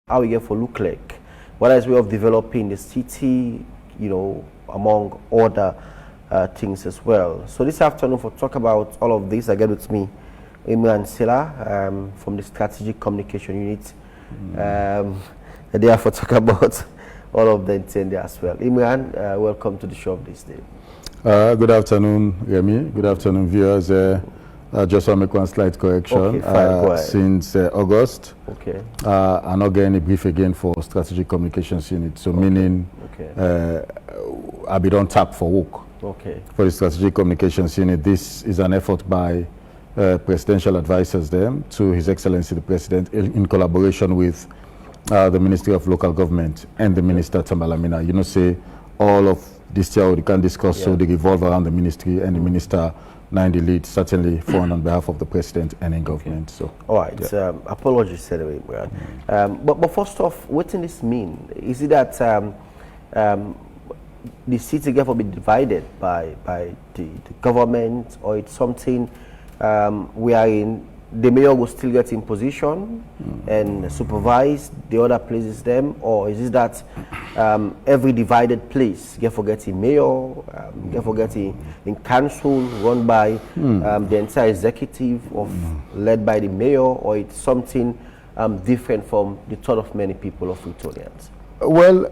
how we get for look like, whether it's way of developing the city, among other things as well. So this afternoon, for talk about all of this, I get with me Imran Sillah from the Strategic Communication Unit. And therefore talk about all of the intent there as well. Imran, welcome to the show of this day. Good afternoon, Remy. Good afternoon, viewers. Just want to make one slight correction. Okay, since August, I'm not getting a brief again for Strategic Communications Unit. So meaning I'll be on tap for work. For the Strategic Communications Unit. This is an effort by presidential advisors there to His Excellency the President in collaboration with the Ministry of Local Government and the Minister Tambalamina. You know, say all of this year we can discuss, so they revolve around the ministry and the minister. Now in the lead, certainly foreign on behalf of the president and in government. So, all right. Apologies anyway, Brad. But first off, what does this mean? Is it that the city will be divided by the government, or it's something wherein the mayor will still get in position and supervise the other places them, or is it that every divided place get forgetting mayor, get forgetting in council run by the entire executive led by the mayor, or it's something different from the thought of many people of Victorians? Well,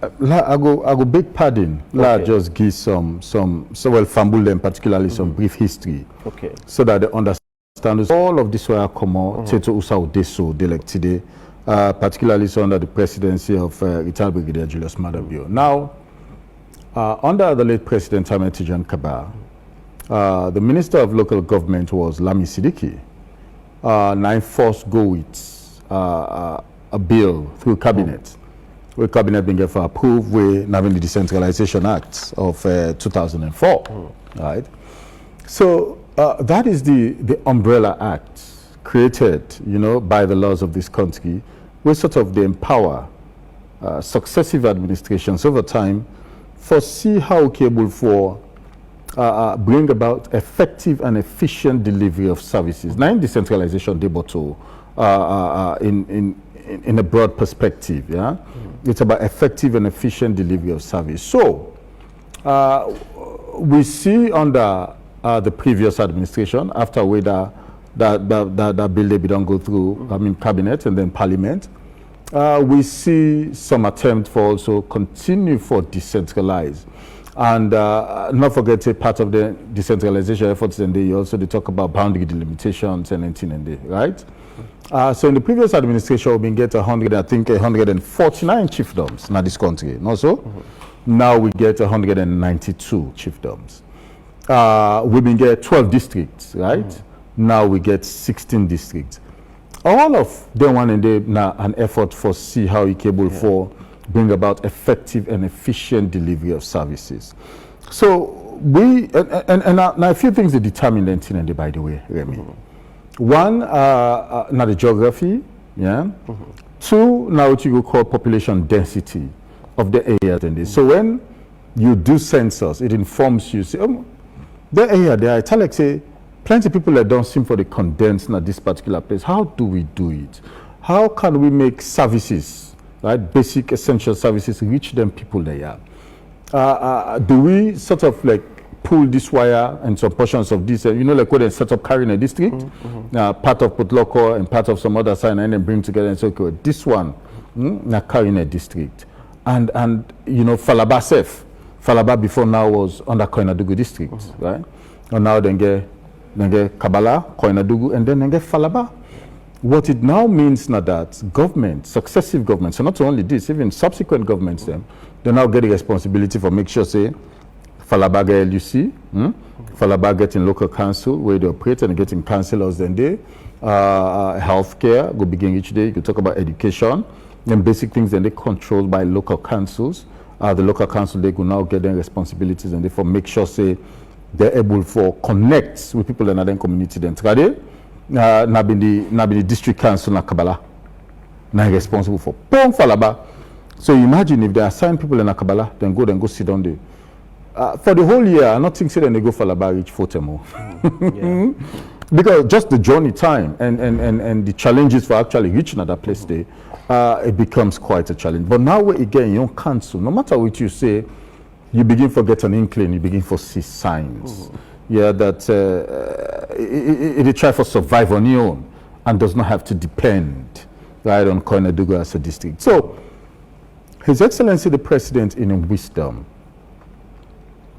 I go big pardon. Just give some fumble them, particularly some brief history, so that they understand all of this were common to Usao Deso elect today, particularly so under the presidency of retired Brigadier Julius Madabio. Now, under the late President Ahmed Tijan Kaba, the Minister of Local Government was Lami Sidiki. Now, forced go with a bill through cabinet. Where cabinet being for approved with having the Decentralization Act of 2004, right? So that is the umbrella act created, by the laws of this country, where sort of they empower successive administrations over time, foresee how capable for bring about effective and efficient delivery of services. Now in decentralization, debate in a broad perspective, it's about effective and efficient delivery of service. So we see under the previous administration, after that bill they don't go through, cabinet and then parliament, we see some attempt for also continue for decentralize. And not forget a part of the decentralization efforts, and they also they talk about boundary delimitations and anything and they, right? So in the previous administration, we've been get 149 chiefdoms in this country. Not so? Now we get 192 chiefdoms. We've been get 12 districts, right? Now we get 16 districts. All of them one and they now an effort for see how we capable for bring about effective and efficient delivery of services. So we and now a few things that determine the intent, by the way, Remy. One, now the geography, Two, now what you call population density of the area. So when you do census, it informs you, say, the area there, it's like say, plenty of people that don't seem for the condensed in this particular place. How do we do it? How can we make services, right, basic essential services, reach them people there? Do we sort of like pull this wire and some portions of this, like when they set up carrying a district, part of Putloko and part of some other side, and then bring together and say, okay, this one, now carrying a district. And Falaba safe. Falaba before now was under Koinadugu district, right? And now then get Kabala, Koinadugu, and then get Falaba. What it now means now that government, successive governments, so not only this, even subsequent governments, they now get the responsibility for make sure, say, Falaba get LUC, Falaba getting local council where they operate and getting councillors then they, healthcare go begin each day. You could talk about education, and basic things then they controlled by local councils. The local council they could now get their responsibilities and therefore make sure say they're able for connect with people in other community then today. Now be the district council na Kabala now responsible for Pong Falaba. So imagine if they assign people in Kabala, then go sit down there. For the whole year, I'm not thinking they go Falaba reach Fotemo. Because just the journey time and the challenges for actually reaching at that place there it becomes quite a challenge. But now again, your council, no matter what you say, you begin to get an inkling, you begin to see signs. Yeah, that it try to survive on your own and does not have to depend, right, on Koinadugu as a district. So, His Excellency the President, in wisdom,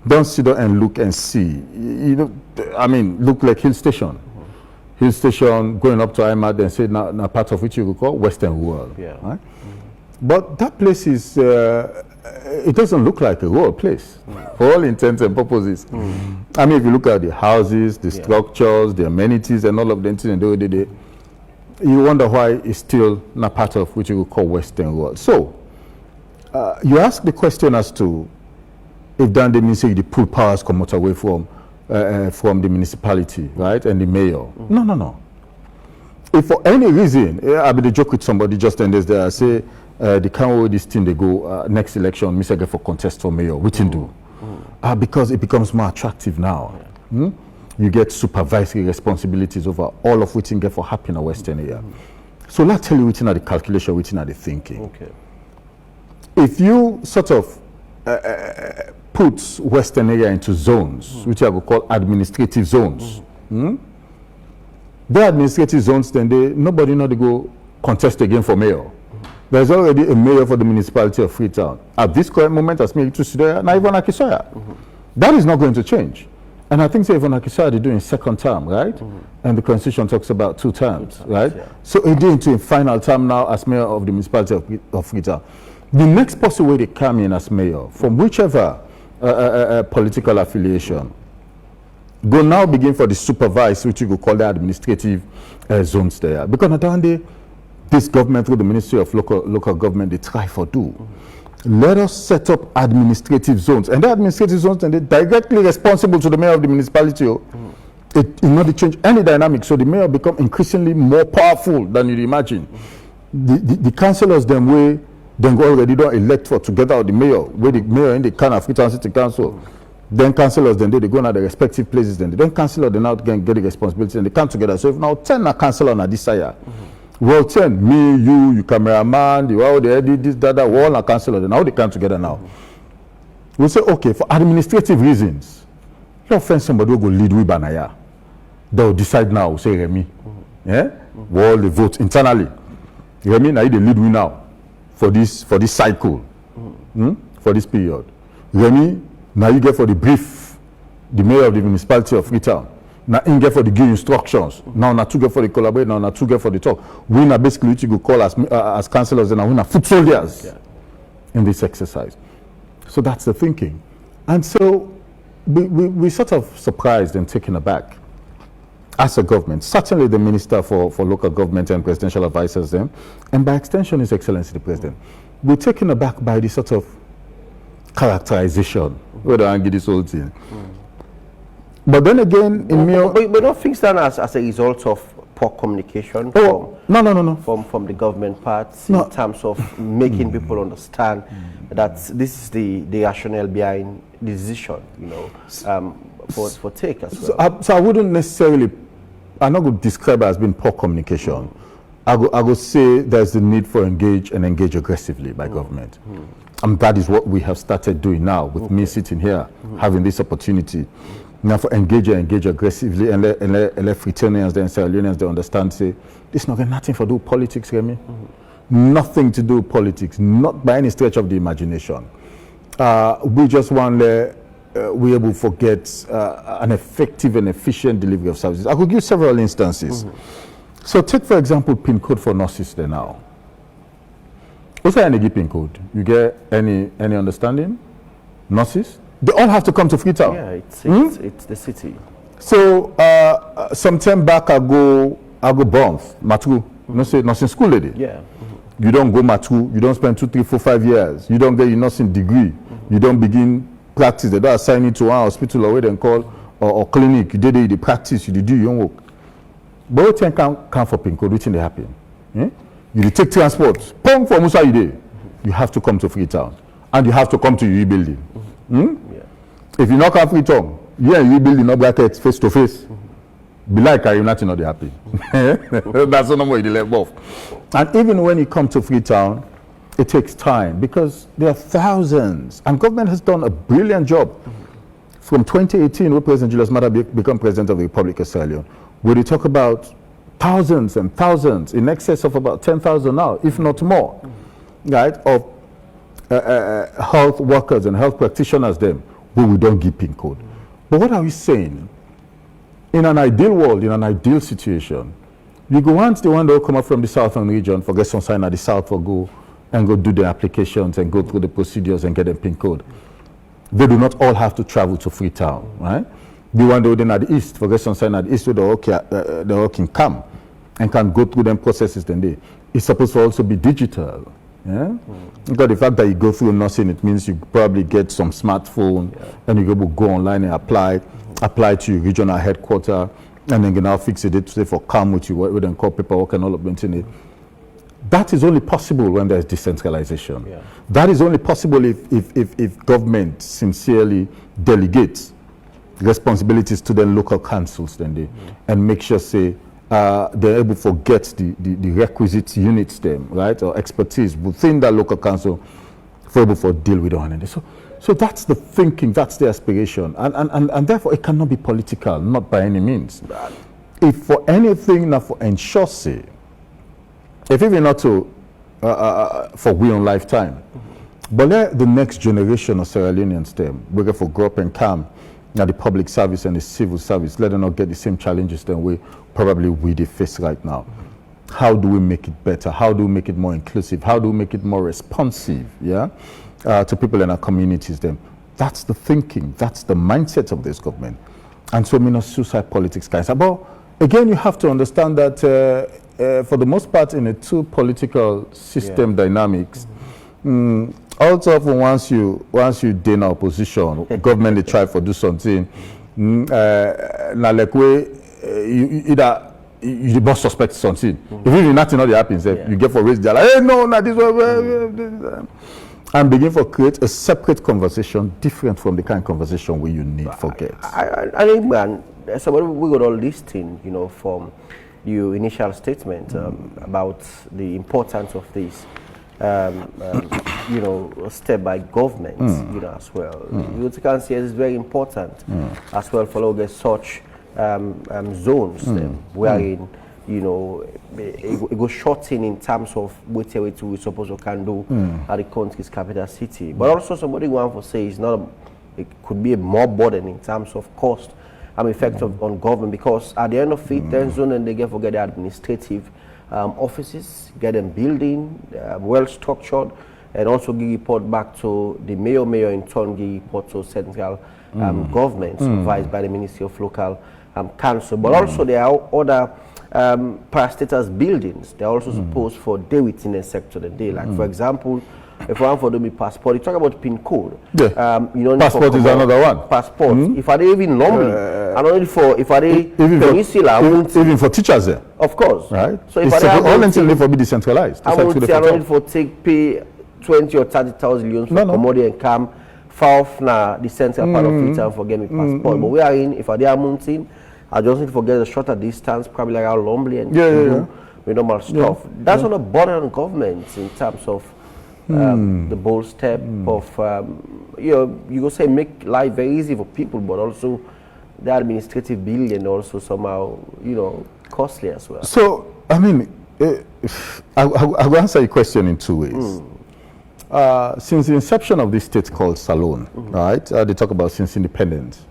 don't sit down and look and see. You know, I mean, look like Hill Station. Hill Station going up to IMAD and say, now part of which you would call Western World. Yeah. Right? But that place is, it doesn't look like a rural place for all intents and purposes. I mean, if you look at the houses, the structures, the amenities, and all of them, you wonder why it's still not part of which you would call Western World. So, you ask the question as to if then they mean say the pull powers come out away from the municipality, right, and the mayor. No. If for any reason, I be the joke with somebody just then there, I say the kind of this thing they go next election, Mr. Get for contest for mayor, which in do, because it becomes more attractive now. You get supervisory responsibilities over all of which you get for happening in Western area. So let's tell you which are the calculation, which are the thinking. Okay. If you sort of put Western area into zones, which I would call administrative zones, the administrative zones, then nobody know to go contest again for mayor. There's already a mayor for the municipality of Freetown. At this current moment, as Mayor to Sidoya, now Ivan Akisoya. That is not going to change. And I think Ivan Akisoya is doing second term, right? And the constitution talks about 2 terms, right? Yeah. So he did into a final term now as mayor of the municipality of Freetown. The next possible way they come in as mayor, from whichever political affiliation, go now begin for the supervised, which you could call the administrative zones there. Because not only this government through the Ministry of Local Government, they try for do. Let us set up administrative zones. And the administrative zones, and they're directly responsible to the mayor of the municipality. It will not change any dynamic. So the mayor become increasingly more powerful than you'd imagine. The councillors, them way, then go already don't elect for together with the mayor, where the mayor in the kind of Freetown City Council. Then councillors, then they go now the respective places, then councillors, they now get the responsibility, and they come together. So if now 10 are councillors on this side, well, 10, me, you cameraman, the all the edit, this, that, all are councillors, then now they come together now. We say, okay, for administrative reasons, you find somebody who will lead with Banaya. They'll decide now, say Remy. All the vote internally. Remy, now they lead we now. For this cycle, for this period. Remy, now you get for the brief, the mayor of the municipality of Freetown. Now you get for the give instructions. Now to get for the collaborate, now to get for the talk. We now basically what you could call as councillors and we now foot soldiers in this exercise. So that's the thinking. And so we sort of surprised and taken aback as a government, certainly the Minister for Local Government and Presidential Advisors then, and by extension His Excellency the President, we're taken aback by the sort of characterization, whether I get this whole thing. But then again, but don't think that as a result of poor communication from the government parts in terms of making people understand that this is the rationale behind the decision, for take as well. So I wouldn't necessarily, I'm not going to describe it as being poor communication. I would say there's the need for engage aggressively by government. And that is what we have started doing now with me sitting here, having this opportunity. Now for engage aggressively and let Freetonians and Sierra Leoneans they understand, say, this not got nothing to do with politics, Remy. Nothing to do with politics, not by any stretch of the imagination. We just want we're able to forget an effective and efficient delivery of services. I could give several instances. So take, for example, PIN code for nurses there now. What's any PIN code? You get any understanding? Nurses? They all have to come to Freetown. Yeah, it's the city. So some time back I go Banff, Matu, nursing school lady. Yeah. You don't go Matu, you don't spend 2, 3, 4, 5 years. You don't get your nursing degree. You don't begin practice. They don't assign you to one hospital or what they call or clinic. You did the practice, you do your own work. But what time come for PIN code, which thing they happen? You take transport. Come from Musa you have to come to Freetown. And you have to come to UE building. If you not come Freetown, you building no brackets face to face. be like I'm not happy. That's the number you left off. And even when you come to Freetown, it takes time because there are thousands, and government has done a brilliant job. From 2018, when President Julius Maada became President of the Republic of Sierra Leone, where they talk about thousands and thousands, in excess of about 10,000 now, if not more, right, of health workers and health practitioners them, who we don't give PIN code. But what are we saying? In an ideal world, in an ideal situation, you go want the one that will come up from the southern region, for get some sign at the south for go and go do the applications and go through the procedures and get a PIN code. They do not all have to travel to Freetown, right? The one that at the east, for get some sign at the east, so they all can come and can go through them processes then they. It's supposed to also be digital. Yeah? Because the fact that you go through nothing, it means you probably get some smartphone and you go online and apply to your regional headquarters, and then you now fix it say for come with you, what we then call paperwork and all of them in it. That is only possible when there's decentralization. Yeah. That is only possible if government sincerely delegates responsibilities to the local councils then they, and make sure say they're able to get the requisite units them, right, or expertise within that local council for able to deal with one another. So that's the thinking, that's the aspiration, and therefore it cannot be political, not by any means. If for anything, not for ensure say, if even not to for we on lifetime, but let the next generation of Sierra Leoneans them, we get for grow up and come now the public service and the civil service, let them not get the same challenges than we face right now. How do we make it better? How do we make it more inclusive? How do we make it more responsive, to people in our communities then? That's the thinking, that's the mindset of this government. And so suicide politics, guys. But again, you have to understand that for the most part in a two political system dynamics, also once you gain opposition, government they try for do something, now like you must suspect something. If even nothing not happens, you get for raise they're like, hey no, not this way, and begin to create a separate conversation different from the kind of conversation where you need forget. I think, man, somebody we got all listing, from your initial statement about the importance of this, step by government, as well. You can see it's very important as well for all the such zones wherein it goes shorting in terms of what we suppose we can do at the country's capital city. But also somebody want to say it could be a more burden in terms of cost and effect on government, because at the end of it, then zone and they get forget the administrative offices, get them building, well structured, and also give report back to the mayor in turn give report to central government supervised by the Ministry of Local Council. But also there are other parastatals buildings. They're also supposed for day within a sector the day. Like for example, if I want for do passport, you talk about PIN code. Passport is another one. Passport. If I even normally, and only for if I even for teachers there. Of course. Right. So if all until for be decentralized. I won't say only for pay 20 or 30,000 loans for commodity and come far off now the central part of it and forget me passport. But we are in if I are mountain, I just need to forget the shorter distance, probably like our Lombly and with normal stuff. That's not a burden on government in terms of the bold step of you go say make life very easy for people, but also the administrative bill and also somehow costly as well. So I mean, I'll answer your question in two ways. Since the inception of this state called Salone, right? They talk about since independence.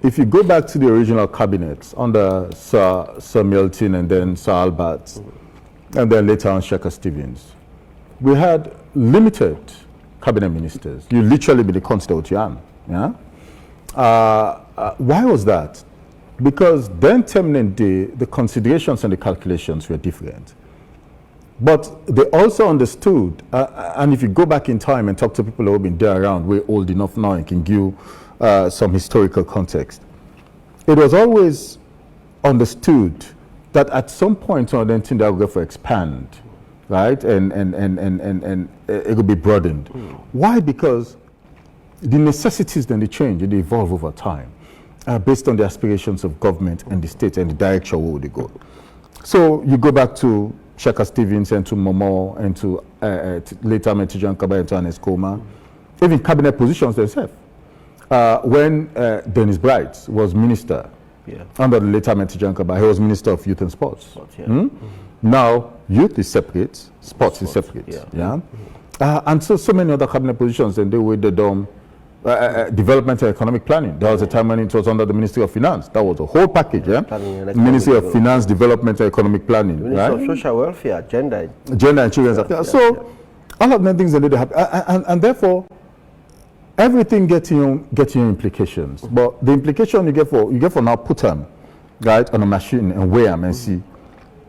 If you go back to the original cabinets under Sir Milton and then Sir Albert, and then later on Shekhar Stevens, we had limited cabinet ministers. You literally be the constituent, yeah? Why was that? Because then the considerations and the calculations were different. But they also understood, and if you go back in time and talk to people who have been there around, we're old enough now and can give some historical context. It was always understood that at some point on the thing that will go for expand, right? And it will be broadened. Why? Because the necessities then they change, they evolve over time. based on the aspirations of government and the state and the direction where they go. So you go back to Shaka Stevens and to Momo and to later Metijan Kaba and to Anes Koma, even cabinet positions themselves. When Dennis Bright was minister under the later Metijan Kaba, he was minister of youth and sports. Now youth is separate, sports is separate. And so many other cabinet positions, and they were the development and economic planning. There was a time when it was under the Ministry of Finance. That was a whole package, Ministry of Finance, Development and Economic Planning, Ministry of Social Welfare, Gender and Children's Affairs. So all of the things that they have, and therefore everything getting implications. But the implication you get for now, put them right on a machine and weigh them and see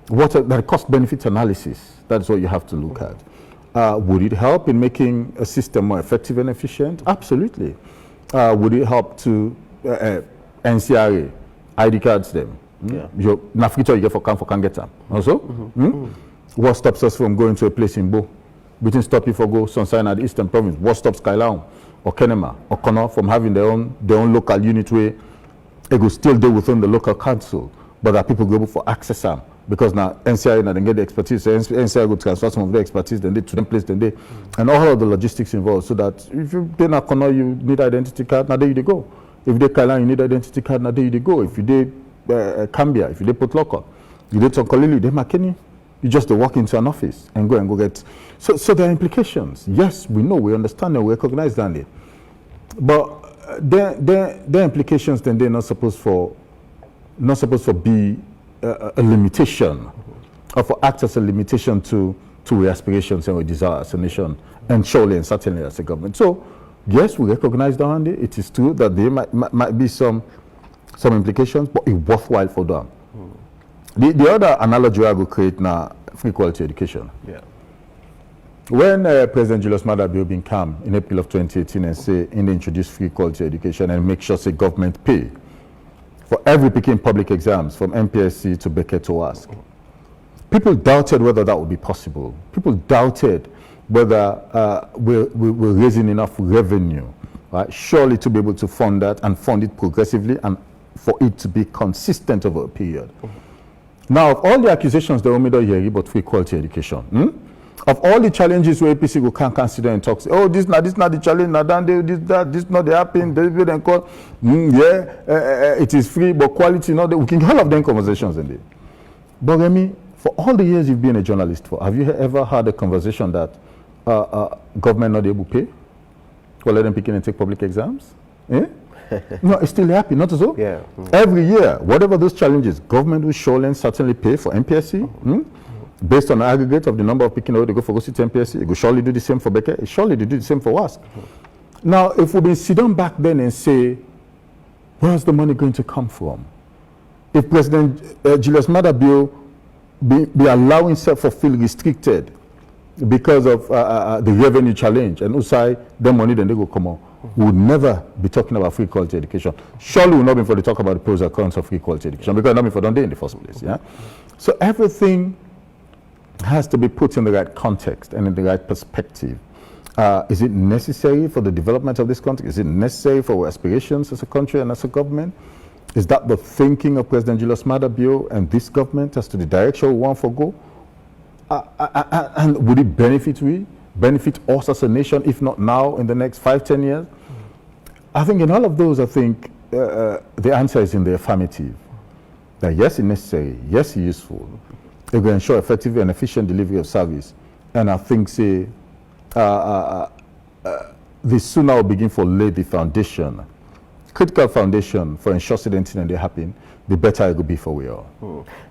what the cost benefit analysis. That's what you have to look at. Would it help in making a system more effective and efficient? Absolutely. Would it help to NCRA, ID cards them? Your feature you get for can get them. Also, what stops us from going to a place in Bo? Between stop you for go Sunshine at the Eastern Province. What stops Kailaon or Kenema or Kono from having their own local unit where they go still deal within the local council, but that people go able for access them? Because now NCI now they get the expertise, so NCI will transfer some of the expertise, then they to them place, then they, and all of the logistics involved, so that if you then not you need identity card, now there you go. If they Kailan, you need identity card, now there you go. If you did Cambia, if you did Port Local, you did Tonkolili, they McKinney, you just walk into an office and go get. So there are implications. Yes, we know, we understand, and we recognize that. But their implications, then they're not supposed to be a limitation, or for act as a limitation to our aspirations and our desire as a nation, and surely and certainly as a government. So, yes, we recognize that, Andy. It is true that there might be some implications, but it's worthwhile for them. The other analogy I will create now, free quality education. When President Julius Maada Bio bin come in April of 2018 and say, in introduce free quality education and make sure the government pay for every picking public exams from MPSC to Beckett to ask. People doubted whether that would be possible. People doubted whether we're raising enough revenue, right? Surely to be able to fund that and fund it progressively and for it to be consistent over a period. Now, of all the accusations that were made here about free quality education, of all the challenges where APC can consider and talk, oh, this not the challenge, this not the happen, then call, it is free, but quality not. We can have all of them conversations in there. But Remy, for all the years you've been a journalist for, have you ever had a conversation that government not able to pay for let them pick in and take public exams? No, it's still happy, not so? Every year, whatever those challenges, government will surely and certainly pay for MPSC. Based on the aggregate of the number of picking they go for go sit MPSC, it will surely do the same for Becker, it surely do the same for us. Now, if we sit down back then and say, where's the money going to come from? If President Julius Maada Bio be allowing himself to feel restricted because of the revenue challenge, and Usai, the money then they go come on, we would never be talking about free quality education. Surely we will not be for to talk about the pros and cons of free quality education, because not be for don't they in the first place. So everything has to be put in the right context and in the right perspective. Is it necessary for the development of this country? Is it necessary for our aspirations as a country and as a government? Is that the thinking of President Julius Maada Bio and this government as to the direction we want to go? And would it benefit us as a nation, if not now, in the next 5-10 years? I think in all of those, I think the answer is in the affirmative. That yes, it's necessary, yes, it's useful. It will ensure effective and efficient delivery of service. And I think, say, the sooner we begin to lay the foundation, critical foundation for ensuring that anything that happen, the better it will be for we all.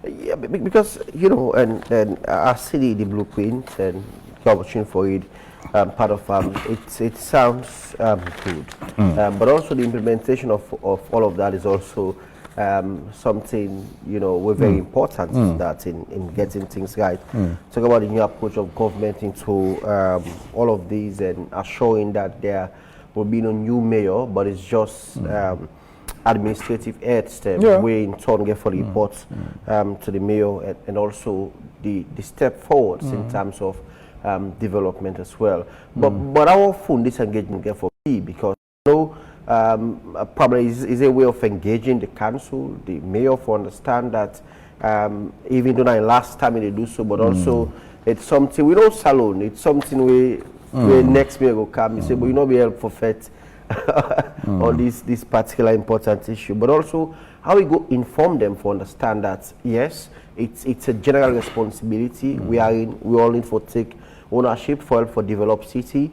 Yeah, because, you know, and I see the blueprint and the opportunity for it, part of it sounds good. But also the implementation of all of that is also something, you know, we're very important that in getting things right. Talk about the new approach of government into all of these and assuring that there will be no new mayor, but it's just administrative heads way in turn get for the reports to the mayor, and also the step forwards in terms of development as well. But how often this engagement get for me, because you know probably is a way of engaging the council, the mayor, for understand that even though not last time they do so, but also it's something we don't salon. It's something we next mayor will come and say, but you know, be help for fet on this particular important issue, but also how we go inform them for understand that yes, it's a general responsibility. We all need for take ownership for develop city.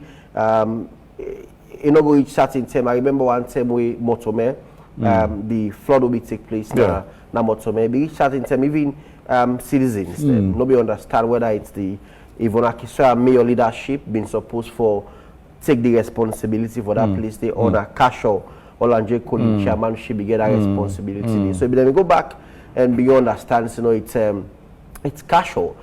You know, each certain time. I remember one time we Motome, the flood will be take place now Motome. Each certain time, even citizens, nobody understand whether it's the Ivonakiswa mayor leadership being supposed for take the responsibility for that place. They own a cash or Olanje Koli chairmanship get that responsibility. So then we go back and we understand, you know, it's casual.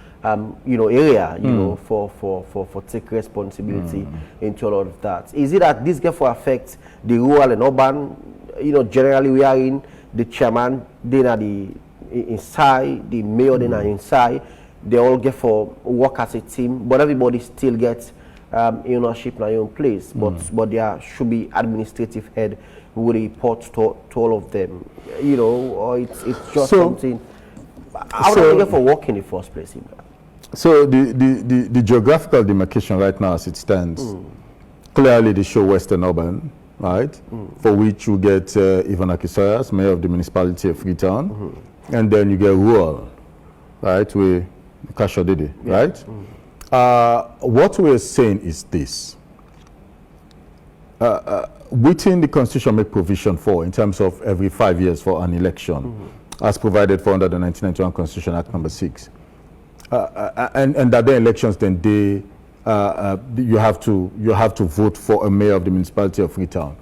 You know, area, you know, for take responsibility into all of that. Is it that this get for affect the rural and urban? You know, generally we are in the chairman, then are the inside, the mayor then are inside. They all get for work as a team, but everybody still gets ownership in their own place. But there should be administrative head who will report to all of them. You know, or it's just something. How do they get for work in the first place? So the geographical demarcation right now as it stands, clearly they show Western Urban, right? For which you get Ivonakiswa as mayor of the municipality of Freetown, and then you get rural, right? With Kashodede, right? What we're saying is this. Within the Constitution make provision for, in terms of every 5 years for an election, as provided for under the 1991 Constitution Act number 6. And that the elections then you have to vote for a mayor of the municipality of Freetown.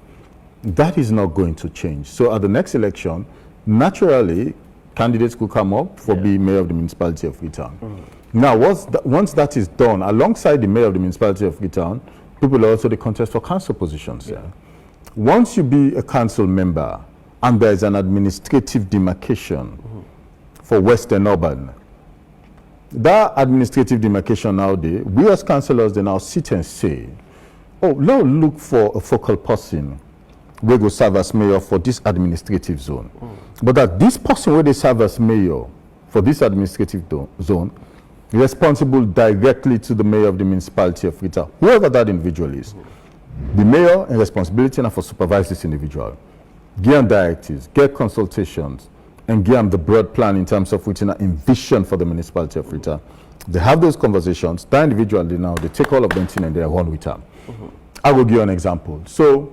That is not going to change. So at the next election, naturally, candidates could come up for being mayor of the municipality of Freetown. Now, once that is done, alongside the mayor of the municipality of Freetown, people also the contest for council positions. Once you be a council member and there is an administrative demarcation for Western Urban, that administrative demarcation nowadays, we as councillors they now sit and say, oh, let's look for a focal person we go serve as mayor for this administrative zone. But that this person where they serve as mayor for this administrative zone responsible directly to the mayor of the municipality of Freetown, whoever that individual is. The mayor in responsibility and for supervise this individual. Give them directives, get consultations, and give them the broad plan in terms of which in vision for the municipality of Freetown. They have those conversations, that individually now, they take all of them and they run with them. I will give you an example. So,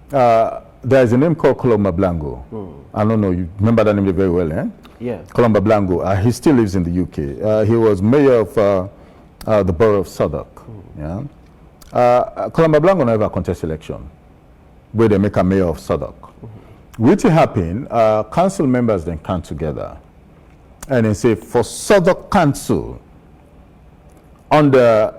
there is a name called Colomba Blanco. I don't know, you remember that name very well, eh? Yeah. Colomba Blanco. He still lives in the UK. He was mayor of the borough of Southwark. Yeah. Colomba Blanco never contest election where they make a mayor of Southwark. Which happened, council members then come together and they say, for Southwark Council, under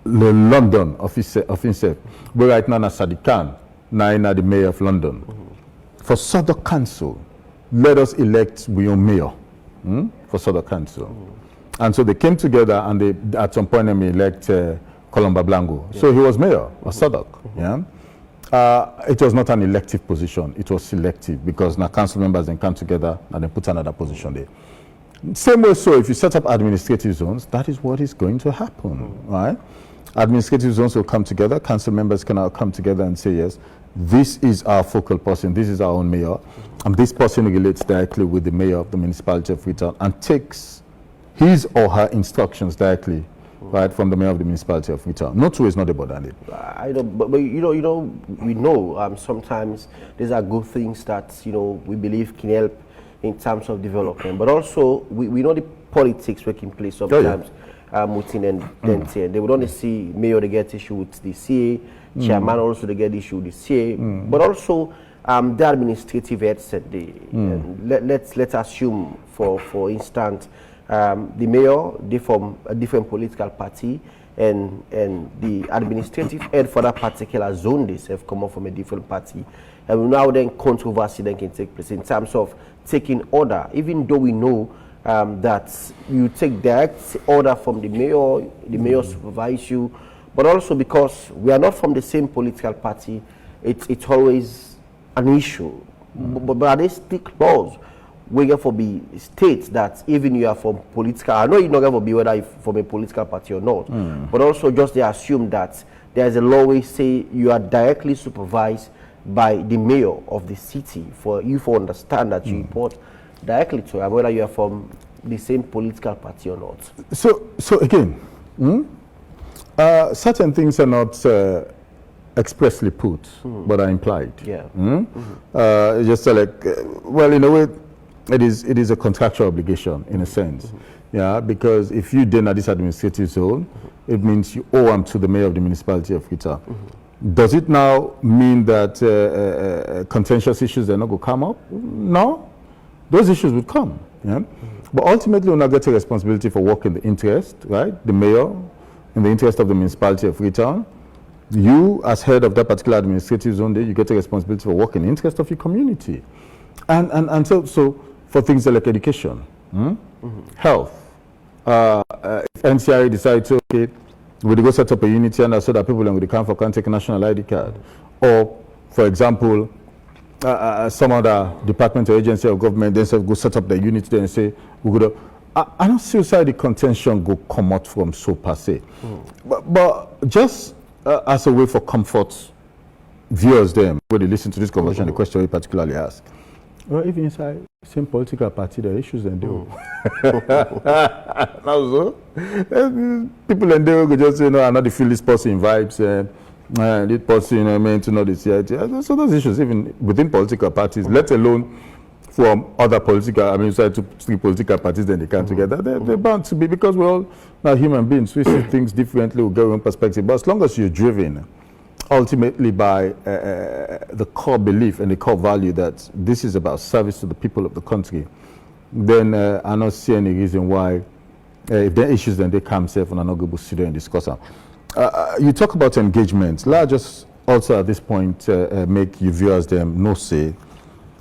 the London office, where right now Sadiq Khan, now the mayor of London. For Southwark Council, let us elect William mayor for Southwark Council. And so they came together and they, at some point, they elect Colomba Blanco. So he was mayor of Southwark. Yeah. It was not an elective position, it was selective because now council members then come together and then put another position there. Same way, so if you set up administrative zones, that is what is going to happen, right? Administrative zones will come together, council members can now come together and say, yes, this is our focal person, this is our own mayor, and this person relates directly with the mayor of the municipality of Freetown and takes his or her instructions directly right from the mayor of the municipality of Freetown. No two is not about that. I know, but we know sometimes these are good things that we believe can help in terms of development, but also we know the politics taking place sometimes within and they would only see mayor they get issue with the CA, chairman also they get issue with the CA, but also the administrative heads and let's assume for instance. The mayor, they from a different political party, and the administrative head for that particular zone, they have come up from a different party. And now then controversy then can take place in terms of taking order, even though we know that you take direct order from the mayor supervise you, but also because we are not from the same political party, it's always an issue. But are they stick laws where for be states that even you are from political, I know you're not going to be whether you're from a political party or not, but also just they assume that there's a law where say you are directly supervised by the mayor of the city for you to understand that you report directly to her, whether you are from the same political party or not. So again, certain things are not expressly put, but are implied. Yeah. Just like, well, in a way, it is a contractual obligation in a sense. Yeah, because if you deny this administrative zone, it means you owe them to the mayor of the municipality of Freetown. Does it now mean that contentious issues are not going to come up? No, those issues would come. Yeah? But ultimately, we'll not get a responsibility for work in the interest, right? The mayor, in the interest of the municipality of Freetown. You, as head of that particular administrative zone, there, you get a responsibility for work in the interest of your community. And so for things like education, health, if NCRA decides, okay, we'll go set up a unity and so that people will come for can take a national ID card. Or, for example, some other department or agency of government then say, go set up the unity there and say, we're going to. I don't see how the contention go come out from so per se. But just as a way for comfort, viewers them, when they listen to this conversation, the question we particularly ask, well, even inside same political party, there are issues and do. Now so, people and they will just say, I know they feel this person vibes, this person, meant to know this. So those issues, even within political parties, let alone from other political, inside two, three political parties, then they come together. They're bound to be, because we're all not human beings. We see things differently, we get our own perspective. But as long as you're driven ultimately by the core belief and the core value that this is about service to the people of the country, then I don't see any reason why, if there are issues, then they come safe and are not going to sit there and discuss them. You talk about engagement. Let us just also at this point make you viewers them no say.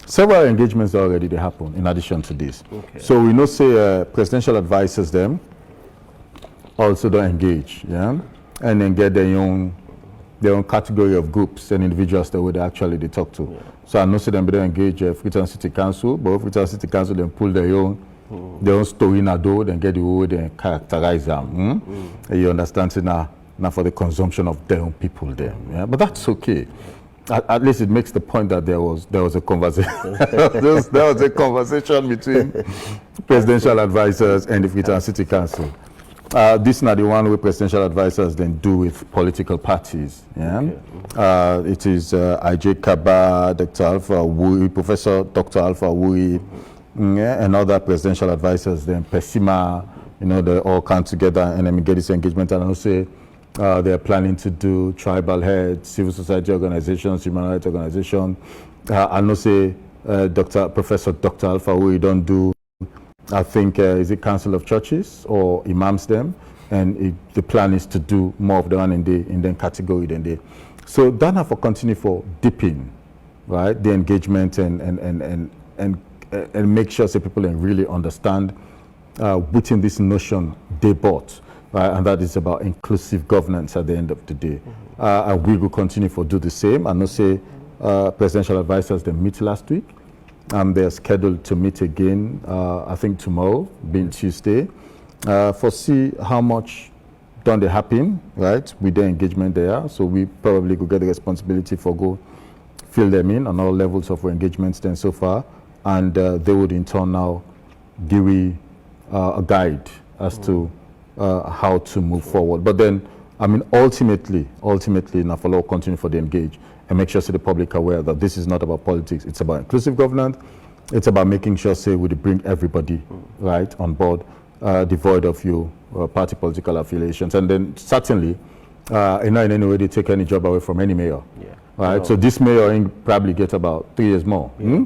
Several engagements already they happen in addition to this. Okay. So we know say presidential advisors them also don't engage, yeah, and then get their own category of groups and individuals that would actually they talk to. Yeah. So I know say them they don't engage Freetown City Council, but Freetown City Council then pull their own story in a door, then get the way they characterize them. You understand? So now for the consumption of their own people there. Yeah? But that's okay. At least it makes the point that there was a conversation. there was a conversation between presidential advisors and the Freetown City Council. This is not the one where presidential advisors then do with political parties. Yeah? Okay. It is IJ Kaba, Dr. Alpha Wuri, Professor Dr. Alpha Wuri, and other presidential advisors, then Pesima, they all come together and then get this engagement. And I'll say they're planning to do tribal heads, civil society organizations, human rights organizations. I know say Professor Dr. Alpha Wuri don't do, I think, is it Council of Churches or Imams them, and the plan is to do more of the one in the category than they. So that have to continue for deepening, right, the engagement and make sure that people really understand within this notion they bought, right, and that is about inclusive governance at the end of the day. And we will continue to do the same. I know say presidential advisors they meet last week. They're scheduled to meet again, I think tomorrow, being Tuesday, for see how much done they happen, right, with their engagement there. So we probably could get the responsibility for go fill them in on all levels of engagements then so far, and they would in turn now give me a guide as to how to move forward. But then, ultimately, now for continue for the engage and make sure the public are aware that this is not about politics. It's about inclusive governance. It's about making sure, we bring everybody right on board, devoid of your party political affiliations. And then certainly, not in any way they take any job away from any mayor. Yeah. Right. No. So this mayor probably get about 3 years more. Yeah.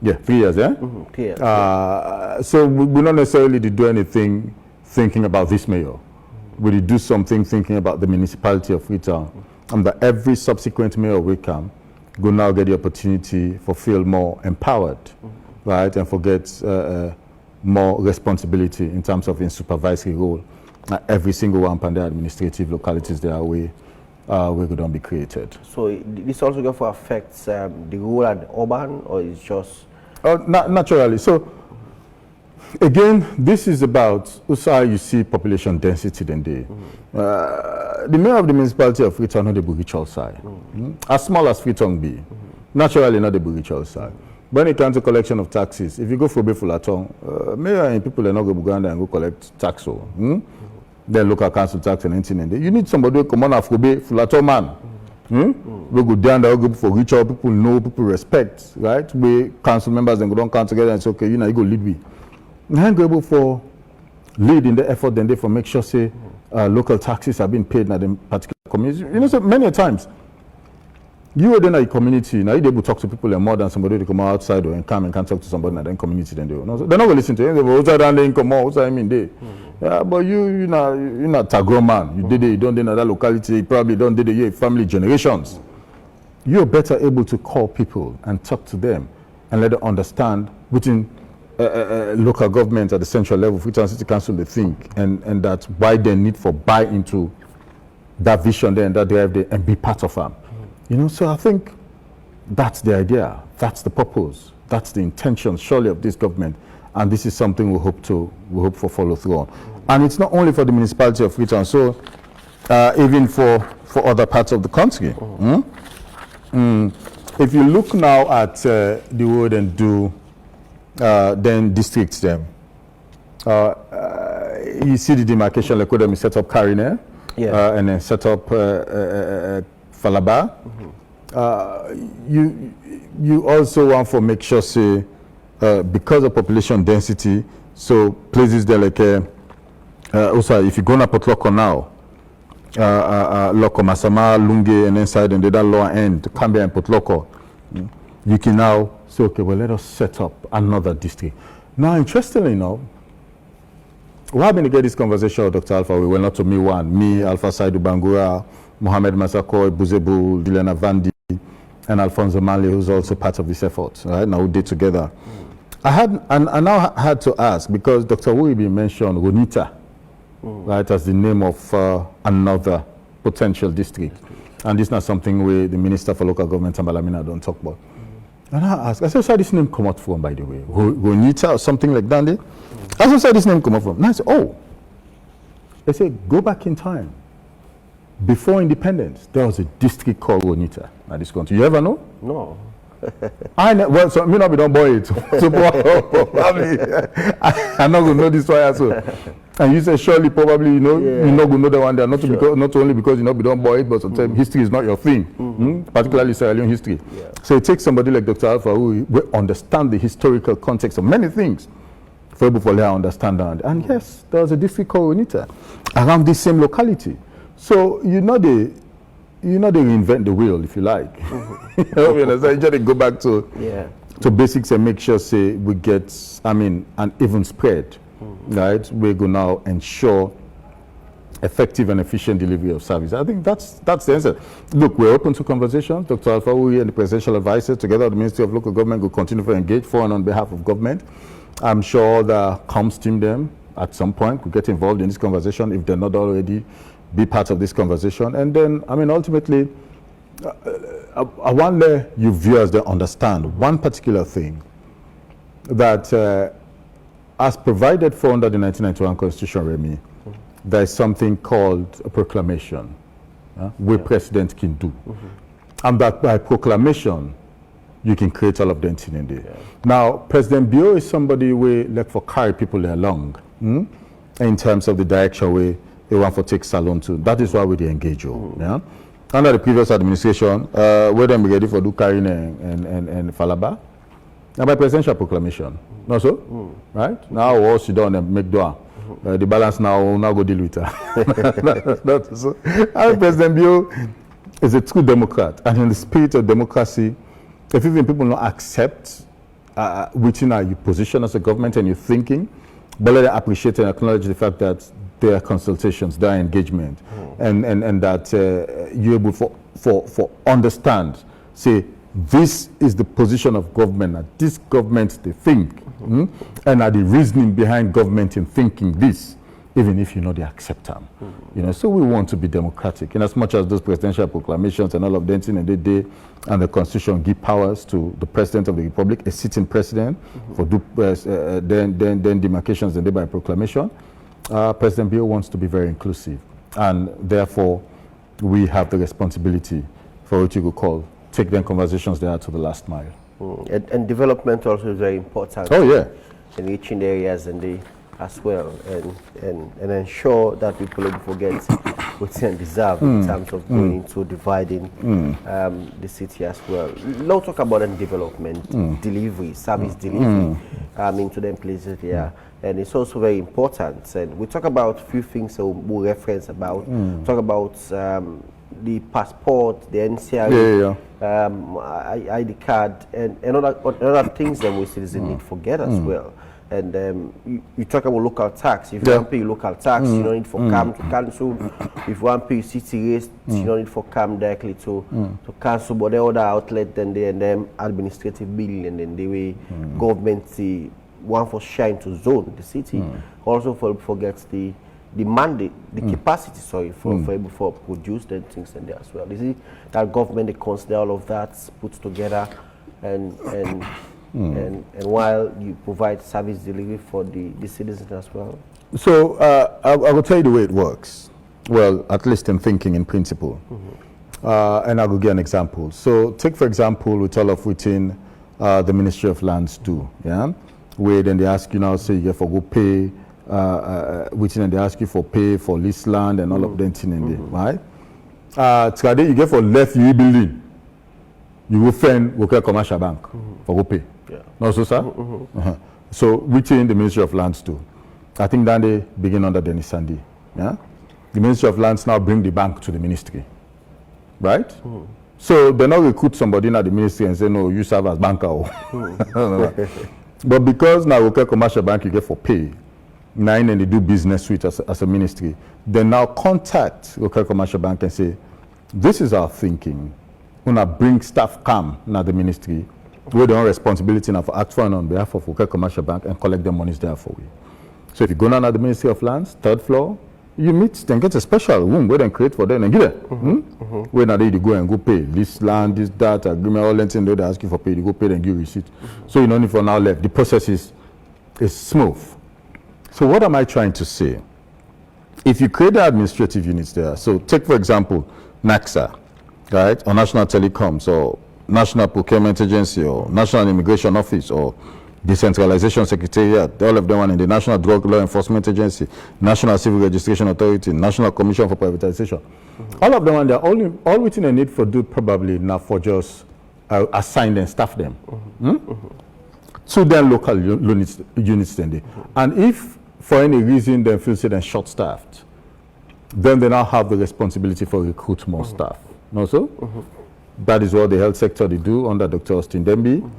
Yeah, 3 years. Yeah. Yeah. So we not necessarily do anything thinking about this mayor. We do something thinking about the municipality of Freetown. And that every subsequent mayor will come, will now get the opportunity for feel more empowered, right, and forget more responsibility in terms of in supervisory role. Every single one from the administrative localities there we we could be created. So this also going to affect the rural and urban, or is just? Naturally. So again, this is about how you see population density then day. The mayor of the municipality of Freetown, not the Burichal side. As small as Freetown be, naturally not the Burichal side. When it comes to collection of taxes, if you go for Fullerton, mayor and people are not going to go and go collect tax. Then local council tax and anything in there. You need somebody who come on Afrobe, Fullerton man. We go down there, go for reach out, people know, people respect, right? We council members and go down come together and say, okay, you know, you go lead me. And go able for lead in the effort, then they for make sure say local taxes are being paid in the particular community. You know, so many times you are then a community, now you're able to talk to people more than somebody to come outside or and come and can't talk to somebody in the community. Then they're not going to listen to you. They will outside and they come out. I mean, they. Yeah, but you're not a grown man. You did it. You don't did that locality. You probably don't did it. Your family generations. You're better able to call people and talk to them and let them understand within local government at the central level, Freetown City Council, they think and that's why they need for buy into that vision there and that drive there and be part of them. You know, so I think that's the idea, that's the purpose, that's the intention surely of this government, and this is something we hope for follow through on. And it's not only for the municipality of Freetown, so even for other parts of the country. If you look now at the word and do then districts them, you see the demarcation like where we set up Karine, and then set up Falaba. You also want to make sure say because of population density, so places there like also if you go to Potloko now, Loko Masama, Lunge, and inside and that lower end, Kambia and Potloko, you can now say, okay, well, let us set up another district. Now, interestingly enough, we have been to get this conversation with Dr. Alpha. We were not to me one, me, Alpha Saidu Bangura, Mohamed Masako, Buzebu, Dilena Vandi, and Alfonso Mali, who's also part of this effort. Right now, we did together. I now had to ask because Dr. Wuibi mentioned Ronita, right, as the name of another potential district, and this is not something we, the Minister for Local Government, Tambalamina, don't talk about. And I asked, I said, where this name come out from, by the way? Ronita or something like that? I said, where this name come out from? And I said, oh. They said, go back in time. Before independence, there was a district called Ronita at this country. You ever know? No. Well, so me not be done boy it. So I'm not going to know this why also. And you say surely probably you're not going to know that one there, not only because you not be done boy it, but sometimes history is not your thing, particularly Sierra Leone history. So it takes somebody like Dr. Alpha who will understand the historical context of many things for able to understand that. And yes, there was a district called Ronita around this same locality. So they reinvent the wheel, if you like. You know, you understand? You just go back to basics and make sure, say, we get, an even spread, right? We go now ensure effective and efficient delivery of service. I think that's the answer. Look, we're open to conversations. Dr. Alpha Uri and the presidential advisor, together with the Ministry of Local Government, will continue to engage for and on behalf of government. I'm sure the comms team them at some point will get involved in this conversation if they're not already. Be part of this conversation, and then ultimately I want you viewers to understand one particular thing that as provided for under the 1991 Constitution, Remy, there is something called a proclamation where president can do, and that by proclamation you can create all of them in there. Now President Bio is somebody who like for carry people along in terms of the direction where they want to take Salon to. That is why we engage you. Under the previous administration, where them ready for do Karine and Falaba, and by presidential proclamation. No so? Right? Now all sit down and make door. The balance now go deal with her. That's so. And President Bio is a true Democrat, and in the spirit of democracy, if even people don't accept within your position as a government and your thinking, but let them appreciate and acknowledge the fact that their consultations, their engagement, and that you're able for understand, say, this is the position of government, that this government they think, and are the reasoning behind government in thinking this. even if you know they accept them. You know, so we want to be democratic. In as much as those presidential proclamations and all of them in the day and the Constitution give powers to the President of the Republic, a sitting president, for then demarcations and thereby proclamation, President Bill wants to be very inclusive. And therefore, we have the responsibility for what you could call take them conversations there to the last mile. And development also is very important. Oh, yeah. In reaching areas and the as well, and ensure that people don't forget what they deserve in terms of going into dividing the city as well. Let's talk about development, delivery, service delivery into them places here. And it's also very important. And we talk about a few things that we'll reference about. Talk about the passport, the NCRE, ID card, and other things that we citizens need to forget as well. And you talk about local tax. If you want to pay local tax, you don't need for CAM to cancel. If you want to pay city rates, you don't need for CAM directly to cancel. But the other outlet, then they and them administrative bill, and then the way government the one for shine to zone the city. Also forgets the mandate, the capacity, sorry, for able for produce them things and there as well. You see that government they consider all of that put together and while you provide service delivery for the citizens as well. So I will tell you the way it works. Well, at least in thinking, in principle. And I will give an example. So take, for example, we tell of within the Ministry of Lands do, where then they ask you now, say you get for go pay, within and they ask you for pay for lease land and all of them thing in there, right? Today you get for left you building, you will find local commercial bank for go pay. No, so sir. So within the Ministry of Lands too, I think that they begin under Dennis Sandy. Yeah, the Ministry of Lands now bring the bank to the ministry, right? So they now recruit somebody in the ministry and say, no, you serve as banker. But because now local commercial bank you get for pay, and they do business with as a ministry, they now contact local commercial bank and say, this is our thinking. When I bring staff come now the ministry, we don't responsibility now for act for on behalf of local commercial bank and collect the monies there for you. So if you go down at the Ministry of Lands, third floor, you meet then get a special room where they create for them and give them. Where now they go and go pay this land, this that agreement, all that thing they ask you for pay, you go pay and give receipt. So you don't need for now left. The process is smooth. So what am I trying to say? If you create the administrative units there, so take for example NACSA, right, or National Telecoms, or National Procurement Agency, or National Immigration Office, or Decentralization Secretariat, all of them are in the National Drug Law Enforcement Agency, National Civil Registration Authority, National Commission for Privatization. All of them, and they're all within a need for do probably now for just assign and staff them. To their local units then. And if for any reason they feel they're short-staffed, then they now have the responsibility for recruit more staff. No, so? That is what the health sector they do under Dr. Austin Demby,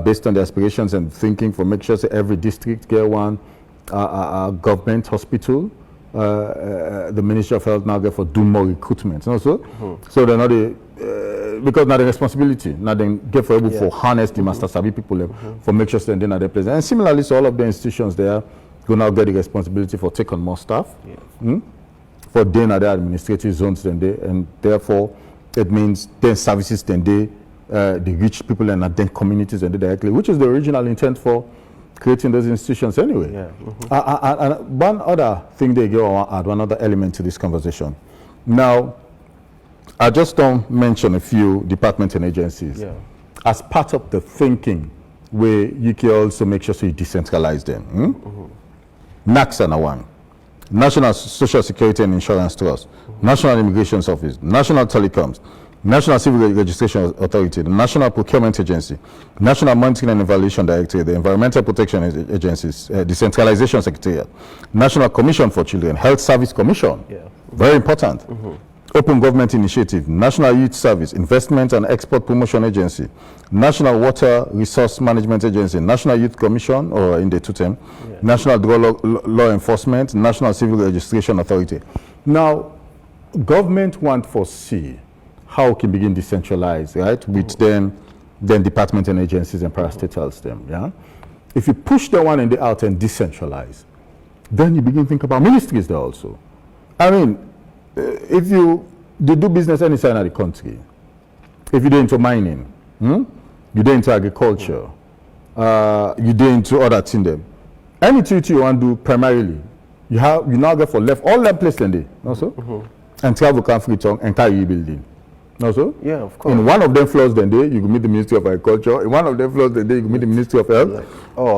based on the aspirations and thinking for make sure that every district get one government hospital. The Ministry of Health now get for do more recruitment. Also, so they're not because now the responsibility now they get for able for harness the master savvy people for make sure that they're not present. And similarly, so all of the institutions there go now get the responsibility for take on more staff. For then other administrative zones then they, and therefore it means then services then they reach people and then communities and they directly, which is the original intent for creating those institutions anyway. And one other thing they go on add one other element to this conversation. Now, I just don't mention a few departments and agencies as part of the thinking where you can also make sure so you decentralize them. NACSA now one. National Social Security and Insurance Trust, National Immigration Office, National Telecoms, National Civil Registration Authority, the National Procurement Agency, National Monitoring and Evaluation Directorate, the Environmental Protection Agencies, Decentralization Secretariat, National Commission for Children, Health Service Commission, very important. Open Government Initiative, National Youth Service, Investment and Export Promotion Agency, National Water Resource Management Agency, National Youth Commission, or in the two term, National Drug Law Enforcement, National Civil Registration Authority. Now, government want to foresee how it can begin decentralize, right? With then department and agencies and parastatals them, If you push the one in the out and decentralize, Then you begin to think about ministries there also. I mean, if they do business any side of the country, if you're into mining, you're into agriculture, you're into other things them. Any activity you want to do primarily, you now get for left all that place then they also, and travel can free tongue entire building. Also? Yeah, of course. In one of them floors then day, you can meet the Ministry of Agriculture. In one of them floors then day, you can meet the Ministry of Health.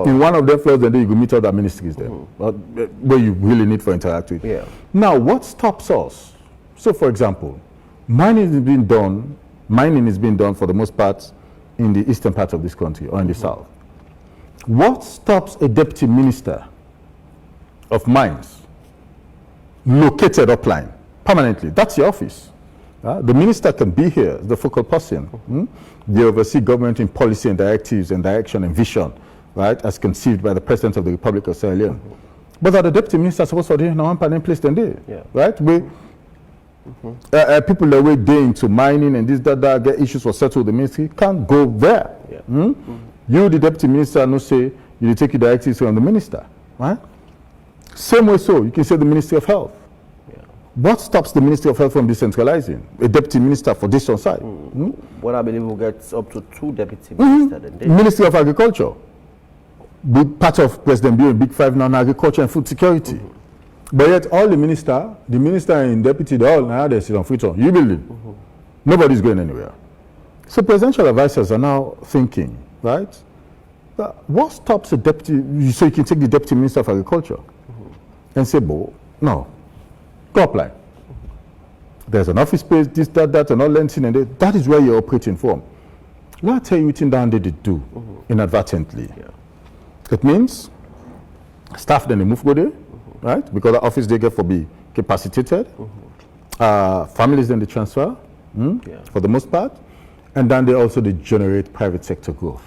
In one of them floors then day, you can meet other ministries there, where you really need for interact with. Yeah. Now, what stops us? So, for example, mining is being done for the most part in the eastern part of this country or in the south. What stops a deputy minister of mines located upline permanently? That's your office. The minister can be here, the focal person. They oversee government in policy and directives and direction and vision, right, as conceived by the President of the Republic of Sierra Leone. But the deputy minister is supposed to be in one panel place then there, right? People that were day into mining and this, that, get issues for settled the ministry can't go there. You, the deputy minister, no say you take your directives from the minister, right? Same way, so you can say the Ministry of Health. What stops the Ministry of Health from decentralizing? A deputy minister for this on side. What I believe will get up to 2 deputy ministers. Ministry of Agriculture. Big part of President Bill Big Five now, agriculture and food security. But yet all the minister and deputy, they all now they sit on free on. You believe? Nobody's going anywhere. So presidential advisors are now thinking, right? What stops a deputy? So you can take the deputy minister of agriculture and say, no. Go apply. There's an office space, this, that, and all that, and that is where you're operating from. Let me tell you what down they did do inadvertently. It means staff then they move go there, right? Because the office they get for be capacitated. Families then they transfer for the most part, and then they also generate private sector growth.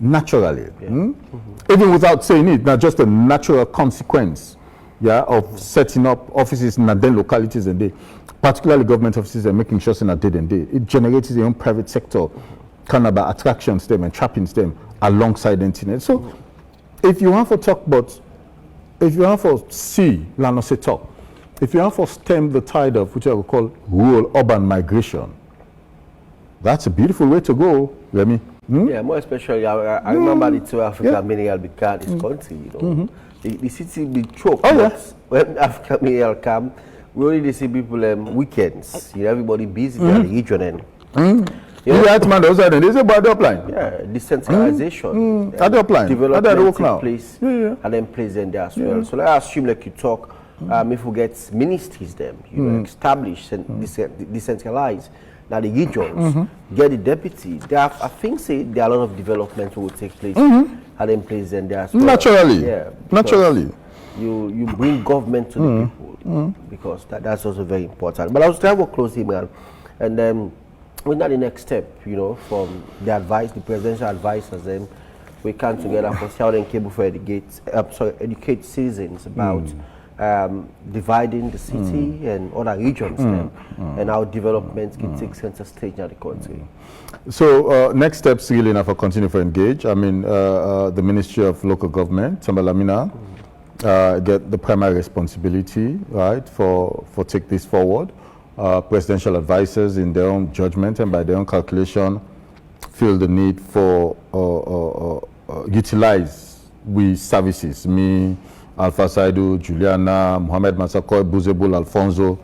Naturally, even without saying it, not just a natural consequence. Of setting up offices in then localities and day, particularly government offices and making sure in a day and day. It generates their own private sector kind of attractions them and trappings them alongside the internet. So if you want to talk about, if you want to see, Lano say talk, if you want to stem the tide of which I would call rural urban migration, that's a beautiful way to go, Remy. Yeah, more especially, I remember the 2 African mineral began this country, you know. The city be choked. When African mineral come, we only see people weekends. You know, everybody busy in the region. They say about the upline. Yeah, decentralization. At the upline. Development take place and then present there as well. So let's assume like you talk, if we get ministries them, you know, established and decentralized. Now the regions get the deputies. I think there are a lot of development will take place and then present there as well. Naturally. You bring government to the people because that's also very important. But I was trying to close him and then we're not the next step, you know, from the presidential advisors, then we come together for Southern Cable for educate citizens about dividing the city and other regions and how development can take center stage in the country. So next steps really enough for continue to engage. I mean, the Ministry of Local Government, Tambalamina, get the primary responsibility, right, for take this forward. Presidential advisors in their own judgment and by their own calculation feel the need for utilize we services, me, Alpha Saidu, Juliana, Mohamed Masakoy, Buzebul, Alfonso,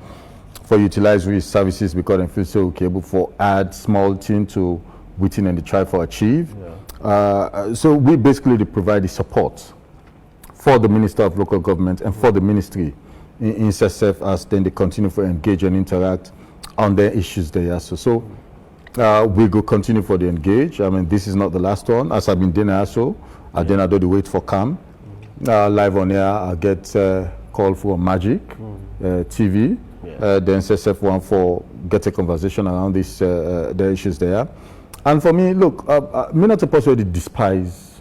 for utilize we services because they feel so okay for add small thing to within and try for achieve. So we basically provide the support for the Minister of Local Government and for the ministry in SSF as then they continue to engage and interact on their issues there. So we go continue for the engage. I mean, this is not the last one. As I've been doing also, I then I do the wait for CAM. Live on air, I get call for Magic TV. Then SSF one for get a conversation around this the issues there. And for me, look, me not supposed to despise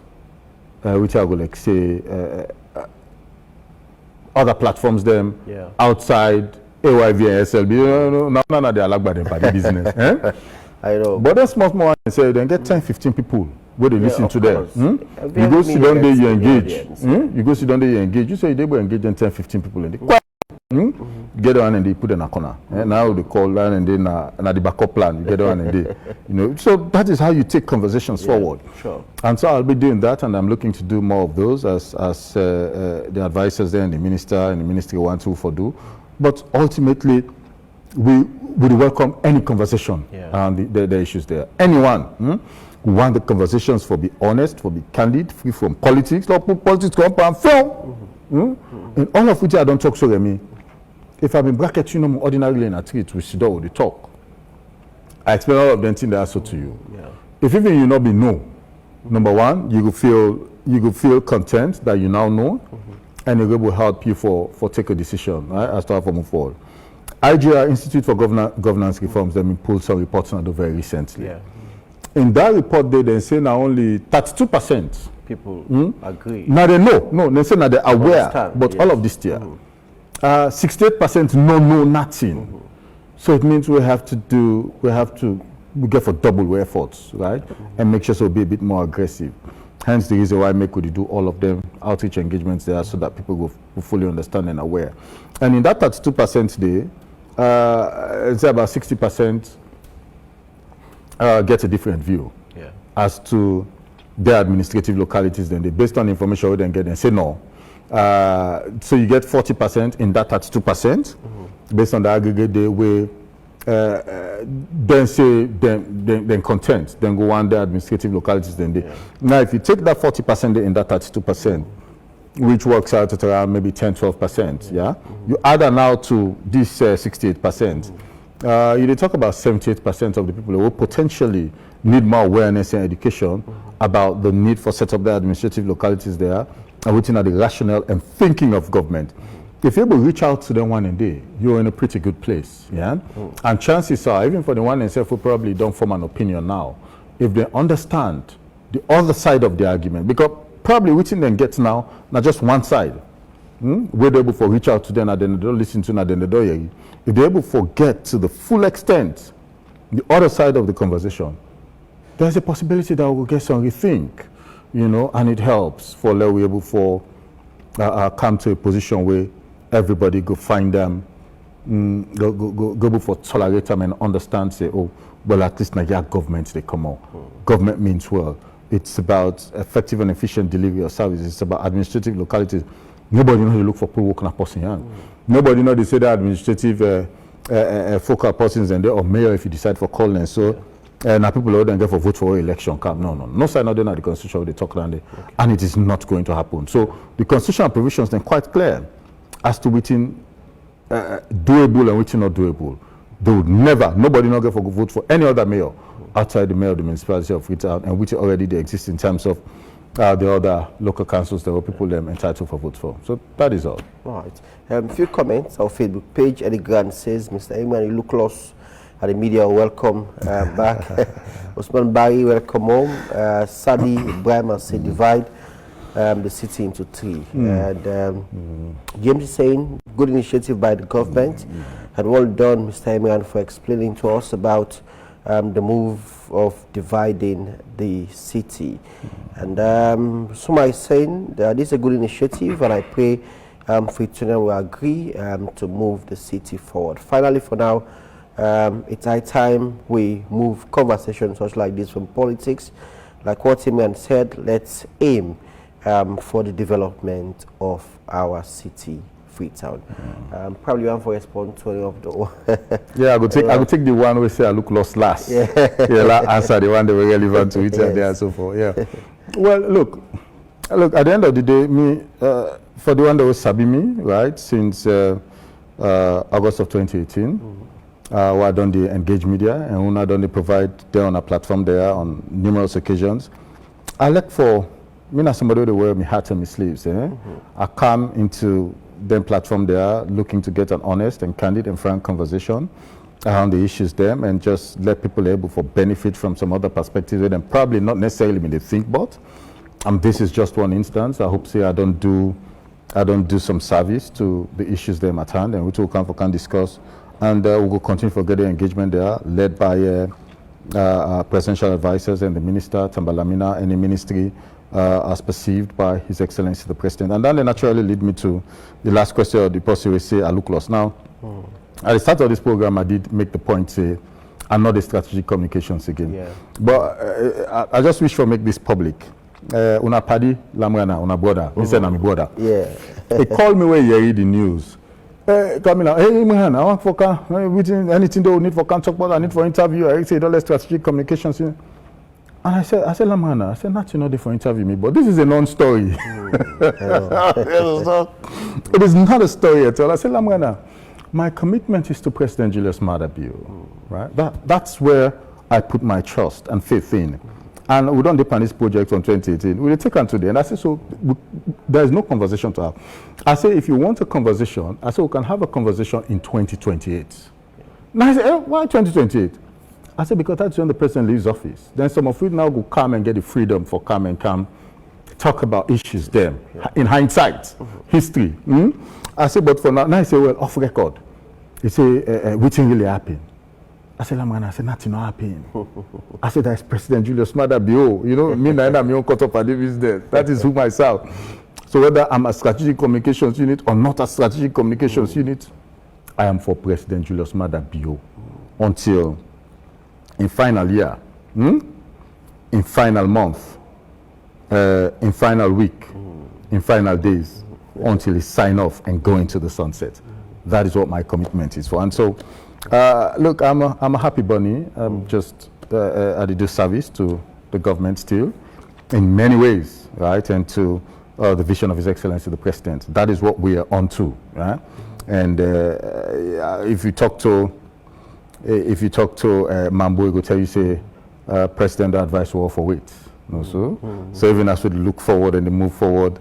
which I would like say other platforms them outside AYV and SLB. No, they are like by them business. I know. But that's small and say then get 10, 15 people where they listen to them. You go sit down there, you engage. You go sit down there, you engage. You say they will engage in 10, 15 people in the get on and they put in a corner. Now they call line and then the backup plan. You get on and they, So that is how you take conversations forward. Sure. And so I'll be doing that, and I'm looking to do more of those as the advisors there and the minister and the ministry want to do. But ultimately, we would welcome any conversation around the issues there. Anyone who want the conversations for be honest, for be candid, free from politics, not put politics come up and film. And all of which I don't talk so to me. If I've been bracket, ordinarily in a treat, we sit down, we talk. I explain all of them things that I saw to you. If even you not be no, number one, you will feel content that you now know, and it will help you for take a decision, right, as to how to move forward. IGR, Institute for Governance Reforms, they pulled some reports on very recently. In that report, they say now only 32% people agree. Now they know, they say now they're aware, but all of this year. 68% no nothing. So it means we have to get for double efforts, right? And make sure so be a bit more aggressive. Hence the reason why I make we do all of them outreach engagements there so that people will fully understand and aware. And in that 32% day, it's about 60% get a different view as to their administrative localities. Then they based on information we then get and say no. So you get 40% in that 32% based on the aggregate day where then say then content, then go on the administrative localities then they. Now if you take that 40% in that 32%, which works out at around maybe 10-12%, you add that now to this 68%. You talk about 78% of the people who potentially need more awareness and education about the need for set up the administrative localities there and within the rationale and thinking of government. If you're able to reach out to them one day, you're in a pretty good place, And chances are, even for the one themselves who probably don't form an opinion now, if they understand the other side of the argument, because probably within them gets now, not just one side, where they're able to reach out to them and then they don't listen to them and then they don't hear you. If they're able to get to the full extent, the other side of the conversation, there's a possibility that we'll get some rethink, and it helps for let we able for come to a position where everybody go find them, go for tolerate them and understand, say, oh, well, at least Nigeria government, they come on. Government means well. It's about effective and efficient delivery of services. It's about administrative localities. Nobody knows they look for people working a person. Nobody knows they say that administrative focal persons and they or mayor if you decide for calling. So now people don't get for vote for election. No side not at the constitution they talk around it, and it is not going to happen. So the constitutional provisions then quite clear as to within doable and which not doable. They would never, nobody not get for vote for any other mayor outside the mayor of the municipality of Freetown, and which already they exist in terms of the other local councils that were people them entitled for votes for. So that is all. All right. Few comments. Our Facebook page, Eddie Grant says, Mr. Imran, you look lost at the media. Welcome back. Osman Barry, welcome home. Sadi Ibrahim said, divide the city into three. And James is saying, good initiative by the government. And well done, Mr. Imran, for explaining to us about the move of dividing the city. And Suma is saying that this is a good initiative, and I pray Freetown will agree to move the city forward. Finally, for now, it's high time we move conversations such like this from politics. Like what Imran said, let's aim for the development of our city, Freetown. Probably one for response to any of the I will take the one we say I look lost last. Answer the one that were relevant to it and there and so forth. Well, look, at the end of the day, me for the one that was sabi me, right, since August of 2018, where I done the engage media and when I done the provide there on a platform there on numerous occasions. I look for me as somebody that wear my hat and my sleeves. I come into them platform there looking to get an honest and candid and frank conversation around the issues there and just let people able for benefit from some other perspectives and probably not necessarily when they think about. This is just one instance. I hope say I don't do some service to the issues there at hand, and we will come for can discuss and we will continue for getting engagement there led by presidential advisors and the minister, Tambalamina, and the ministry as perceived by His Excellency the President. And then they naturally lead me to the last question of the person will say, I look lost. Now, at the start of this program, I did make the point, say, I'm not a strategic communications again. Yeah. But I just wish to make this public. Una paddy, lamrana, una brother, he said, I'm a brother. Yeah. He called me when you read the news. Camila, hey, Imran, I want for anything they will need for talk about, I need for interview. I say, don't let strategic communications. And I said, Lamrana, I said, not you know for interview me, but this is a non-story. It is not a story at all. I said, Lamrana, my commitment is to President Julius Maada Bio, right? That's where I put my trust and faith in. And we don't depend on this project on 2018. We'll take on today. And I said, so there is no conversation to have. I say, if you want a conversation, I said, we can have a conversation in 2028. Now I said, why 2028? I said, because that's when the president leaves office. Then some of you now will come and get the freedom for come talk about issues there. In hindsight, history. I said, but for now I say, well, off record. He say, which thing really happened? I said, Lamana, I said, nothing happened. I said, that's President Julius Maada Bio. You know, me and I'm your cut up at this there. That is who myself. So whether I'm a strategic communications unit or not a strategic communications unit, I am for President Julius Maada Bio until in final year, in final month, in final week, in final days, until he sign off and go into the sunset. That is what my commitment is for. And so, look, I'm a happy bunny. I'm just at the service to the government still, in many ways, right? And to the vision of His Excellency the President. That is what we are on to, right? And if you talk to Mambo, he will tell you, say, President advice war for wait. So even as we look forward and move forward,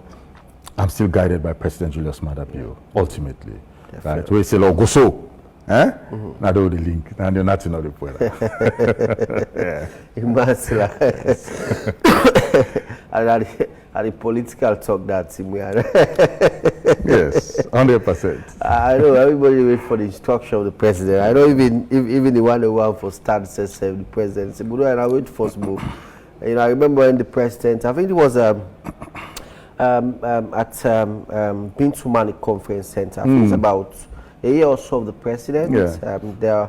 I'm still guided by President Julius Maada Bio, ultimately. Right? We say, go so. Now do the link, and you're not in the point. Imran Sillah. And the political talk that's in Yes, 100%. I know everybody wait for the instruction of the president. I know even the one who want for start says the president. Say, but I wait for smoke. You know, I remember when the president, I think it was at Bintumani Conference Center. I think it's about a year or so of the president. Yeah.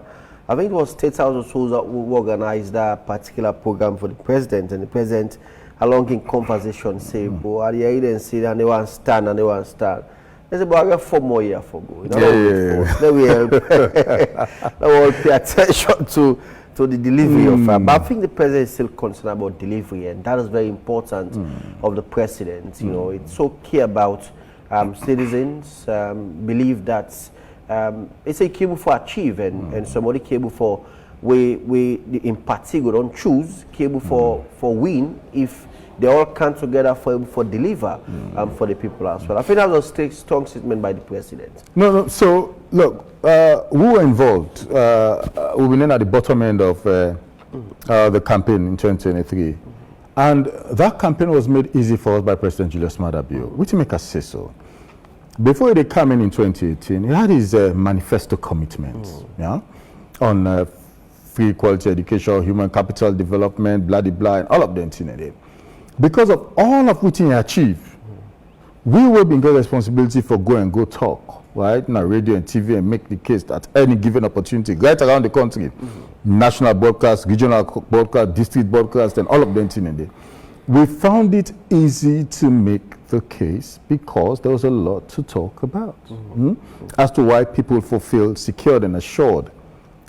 I think it was State House who organized that particular program for the president, and the president, along in conversation, say, "Boy, are you didn't see and they want to stand and they want to stand." They say, "Boy, I got 4 more years for go." You know, then we all pay attention to the delivery of. But I think the president is still concerned about delivery, and that is very important of the president. You know, it's so key about citizens believe that. It's a cable for achieve and somebody cable for we in particular don't choose cable for win if they all come together for deliver for the people as well. I think that was a strong statement by the president. No. So look, we were involved. We've been at the bottom end of the campaign in 2023, and that campaign was made easy for us by President Julius Maada Bio. Which make us say so. Before they come in 2018, he had his manifesto commitments on free quality education, human capital development, blah, blah, blah, and all of them. Because of all of which he achieved, we will be given responsibility for go talk, right? On radio and TV and make the case that any given opportunity, right around the country, national broadcast, regional broadcast, district broadcast, and all of them. We found it easy to make the case because there was a lot to talk about as to why people feel secured and assured,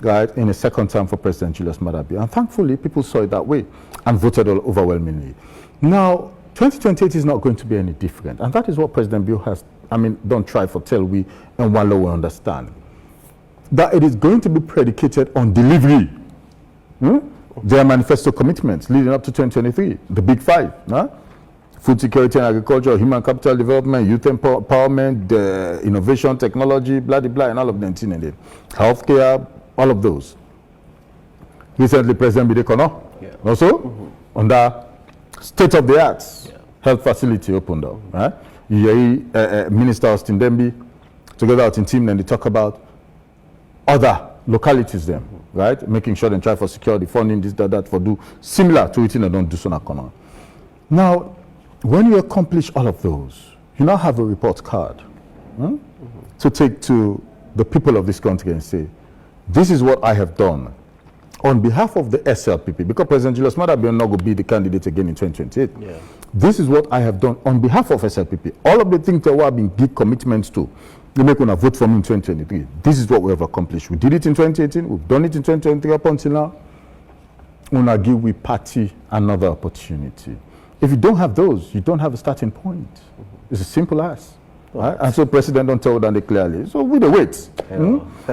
right, in a second term for President Julius Maada Bio. And thankfully, people saw it that way and voted overwhelmingly. Now, 2028 is not going to be any different. And that is what President Bio has, don't try for tell we and one will understand. That it is going to be predicated on delivery. Their manifesto commitments leading up to 2023, the big 5, food security and agriculture, human capital development, youth empowerment, innovation, technology, blah, blah, blah, and all of them. Healthcare, all of those. Recently, President Bidekono also on the state-of-the-art health facility opened up. Right? Minister Austin Dembi, together with his team, and they talk about other localities then. right? Making sure they try for security, funding, this, that, for do similar to it in a don't do so corner. Now, when you accomplish all of those, you now have a report card to take to the people of this country and say, this is what I have done on behalf of the SLPP, because President Julius Maada Bio not going to be the candidate again in 2028. Yeah. This is what I have done on behalf of SLPP. All of the things that we have been give commitments to, you make una vote for me in 2023. This is what we have accomplished. We did it in 2018. We've done it in 2023 up until now. Una give we party another opportunity. If you don't have those, you don't have a starting point. It's as simple as. Right? And so President don't tell them clearly. So we the wait.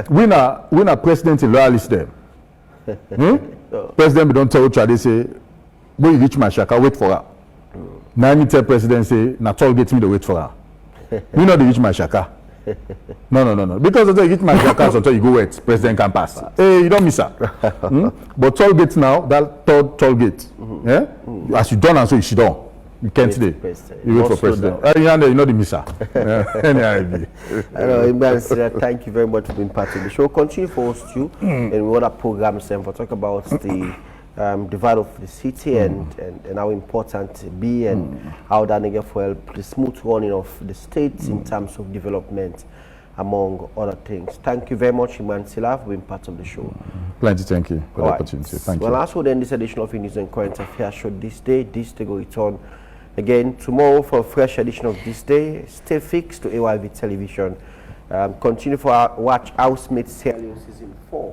We not president in loyalist them. President don't tell they say, when you reach my shaka, wait for her. Now me tell president say, na toll get me to wait for her. We not reach my shaka. No. Because until you reach my shaka, until you go wait, president can pass. Hey, you don't miss her. But toll gate now, that third toll gate. As you done and so you should done. You can't stay. You wait for president. You know the misser. Imran Sillah, thank you very much for being part of the show. Continue for us too, and other programs and for talk about the divide of the city and how important it be and how that nigga for help the smooth running of the states in terms of development, among other things. Thank you very much, Imran Sillah, for being part of the show. Plenty, thank you for the opportunity. Thank you. Well, also then this edition of News and Current Affairs show this day will return again tomorrow for a fresh edition of This Day. Stay fixed to AYV Television. Continue for our watch Housemates Season 4